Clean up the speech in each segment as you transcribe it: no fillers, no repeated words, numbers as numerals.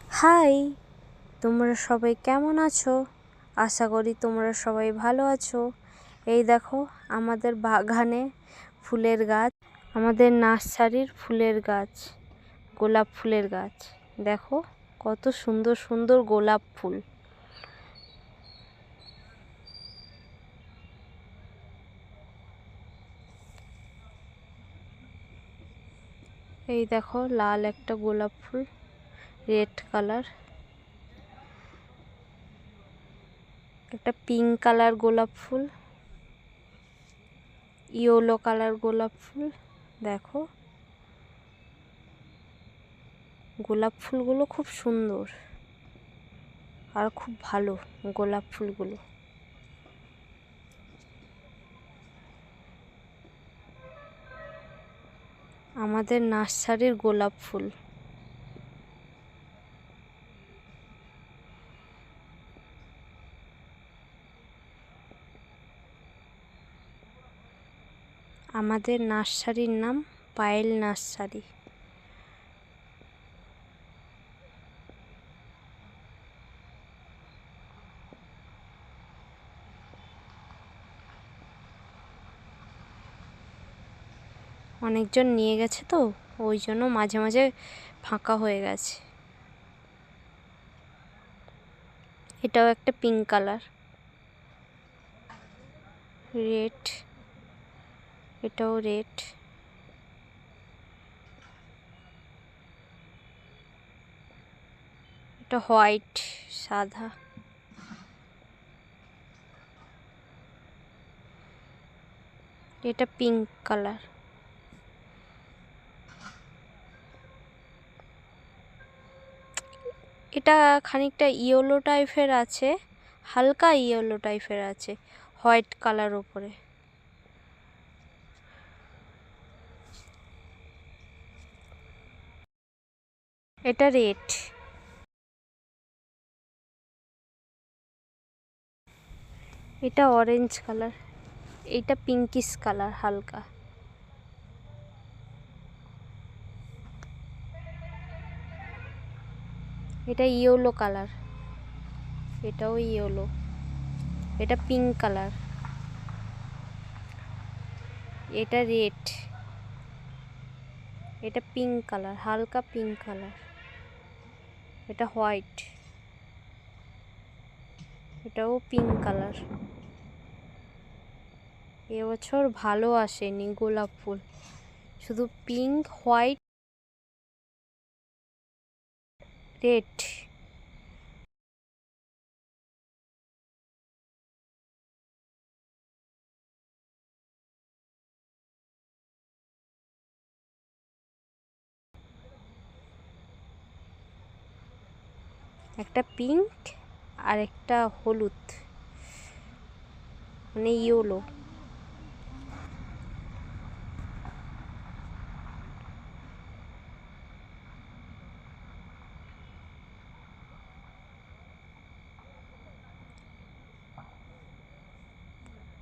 High, তোমরা সবাই কেমন আছো? আশা করি তোমরা সবাই ভালো আছো। এই দেখো আমাদের বাগানে ফুলের গাছ, আমাদের নার্সারির ফুলের গাছ, গোলাপ ফুলের গাছ। দেখো কত সুন্দর সুন্দর গোলাপ ফুল। এই দেখো লাল একটা গোলাপ ফুল, রেড কালার, একটা পিঙ্ক কালার গোলাপ ফুল, ইয়েলো কালার গোলাপ ফুল। দেখো গোলাপ ফুলগুলো খুব সুন্দর আর খুব ভালো গোলাপ ফুলগুলো। আমাদের নার্সারির গোলাপ ফুল। আমাদের নার্সারির নাম পায়েল নার্সারি। অনেকজন নিয়ে গেছে তো ওই জন্য মাঝে মাঝে ফাঁকা হয়ে গেছে। এটাও একটা পিঙ্ক কালার, রেড, এটাও রেড, এটা হোয়াইট সাদা, এটা পিঙ্ক কালার, এটা খানিকটা ইয়েলো টাইপের আছে, হালকা ইয়েলো টাইপের আছে হোয়াইট কালার উপরে। এটা রেড, এটা অরেঞ্জ কালার, এটা পিঙ্কিশ কালার হালকা, এটা ইয়েলো কালার, এটাও ইয়েলো, এটা পিঙ্ক কালার, এটা রেড, এটা পিঙ্ক কালার, হালকা পিঙ্ক কালার, এটা হোয়াইট, এটাও পিঙ্ক কালার। এবছর ভালো আসেনি গোলাপ ফুল, শুধু পিঙ্ক, হোয়াইট, রেড। একটা পিঙ্ক আর একটা হলুদ, মানে ইয়েলো।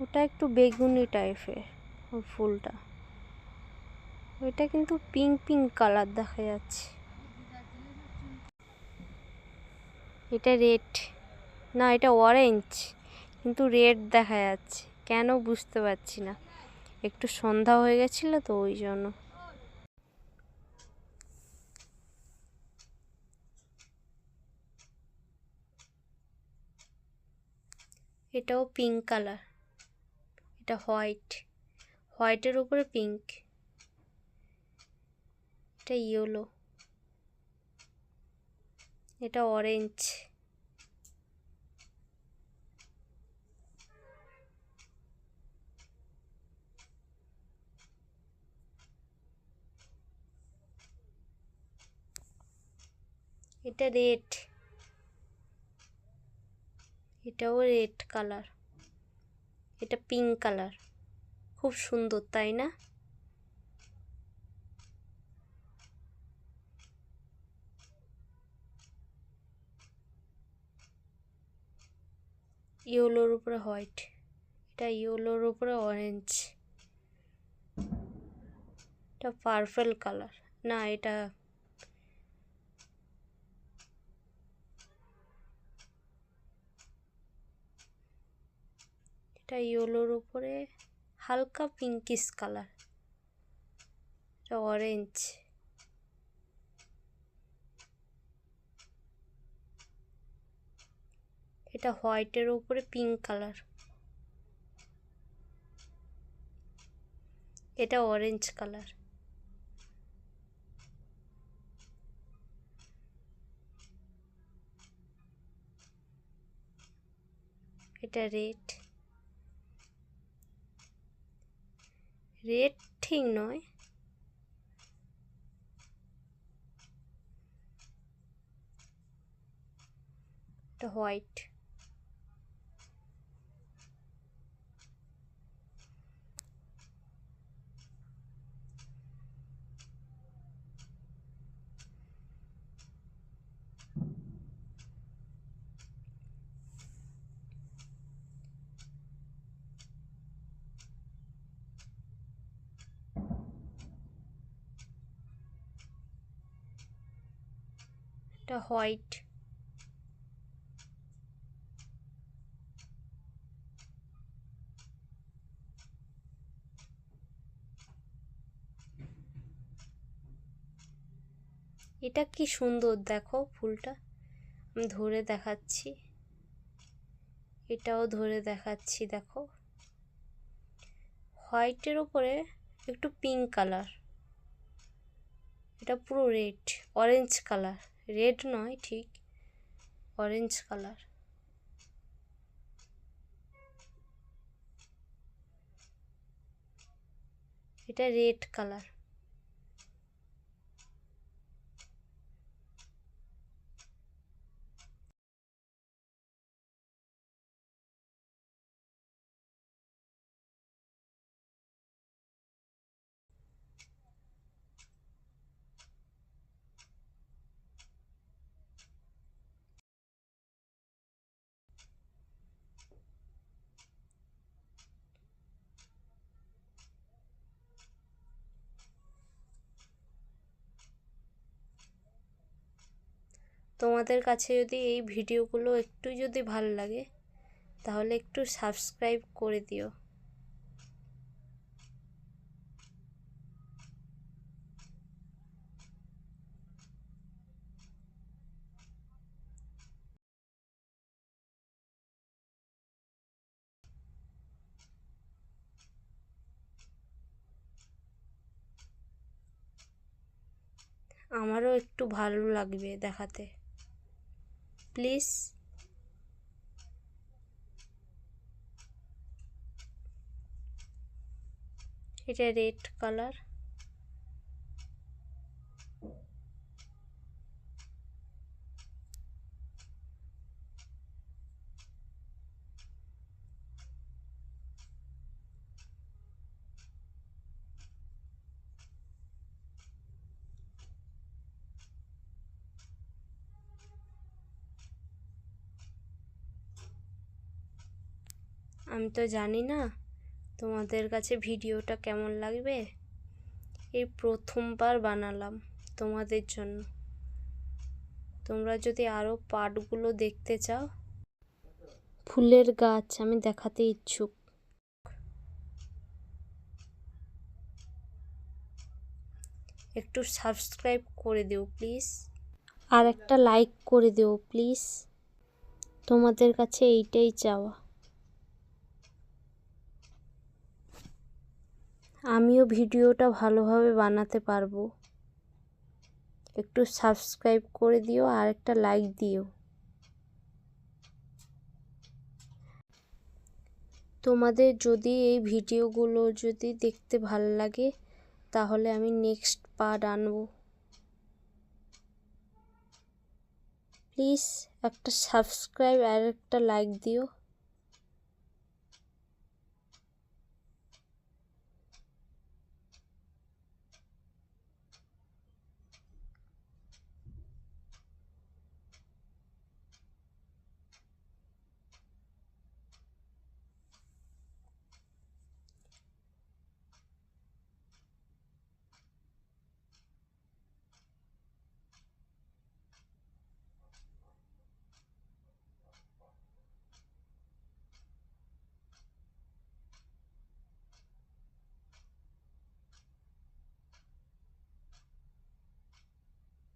ওটা একটু বেগুনি টাইপের ওই ফুলটা, ওইটা কিন্তু পিঙ্ক পিঙ্ক কালার দেখা যাচ্ছে। এটা রেড, না এটা অরেঞ্জ কিন্তু রেড দেখা যাচ্ছে, কেন বুঝতে পারছি না, একটু সন্ধ্যা হয়ে গেছিল তো ওই জন্য। এটাও পিঙ্ক কালার, এটা হোয়াইট, হোয়াইটের উপরে পিঙ্ক, এটা ইয়েলো, এটা অরেঞ্জ, এটা রেড, এটাও রেড কালার, এটা পিঙ্ক কালার। খুব সুন্দর তাই না? ইয়েলোর উপরে হোয়াইট, এটা ইয়েলোর উপরে অরেঞ্জ, এটা পার্পল কালার, না এটা এটা ইয়েলোর উপরে হালকা পিঙ্কিশ কালার, এটা অরেঞ্জ, এটা হোয়াইটের উপরে পিঙ্ক কালার, এটা অরেঞ্জ কালার, এটা রেড, রেড ঠিক নয়, এটা হোয়াইট, এটা হোয়াইট, এটা কি সুন্দর দেখো ফুলটা, আমি ধরে দেখাচ্ছি, এটাও ধরে দেখাচ্ছি দেখো, হোয়াইটের উপরে একটু পিঙ্ক কালার, এটা পুরো রেড, অরেঞ্জ কালার, রেড নয় ঠিক, অরেঞ্জ কালার, এটা রেড কালার, তোমাদের কাছে যদি এই ভিডিওগুলো একটু যদি ভালো লাগে তাহলে একটু সাবস্ক্রাইব করে দিও। আমারও একটু ভালো লাগবে দেখাতে, প্লিজ। এটা রেড কালার, আমি তো জানি না তোমাদের কাছে ভিডিওটা কেমন লাগবে, এই প্রথমবার বানালাম তোমাদের জন্য। তোমরা যদি আরও পার্টগুলো দেখতে চাও, ফুলের গাছ আমি দেখাতে ইচ্ছুক, একটু সাবস্ক্রাইব করে দিও প্লিজ, আর একটা লাইক করে দিও প্লিজ, তোমাদের কাছে এইটাই চাওয়া। আমিও ভিডিওটা ভালোভাবে বানাতে পারবো, একটু সাবস্ক্রাইব করে দিও আর একটা লাইক দিও। তোমাদের যদি এই ভিডিওগুলো যদি দেখতে ভালো লাগে তাহলে আমি নেক্সট পার্ট আনবো। প্লিজ একটা সাবস্ক্রাইব আর একটা লাইক দিও।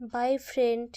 By friend.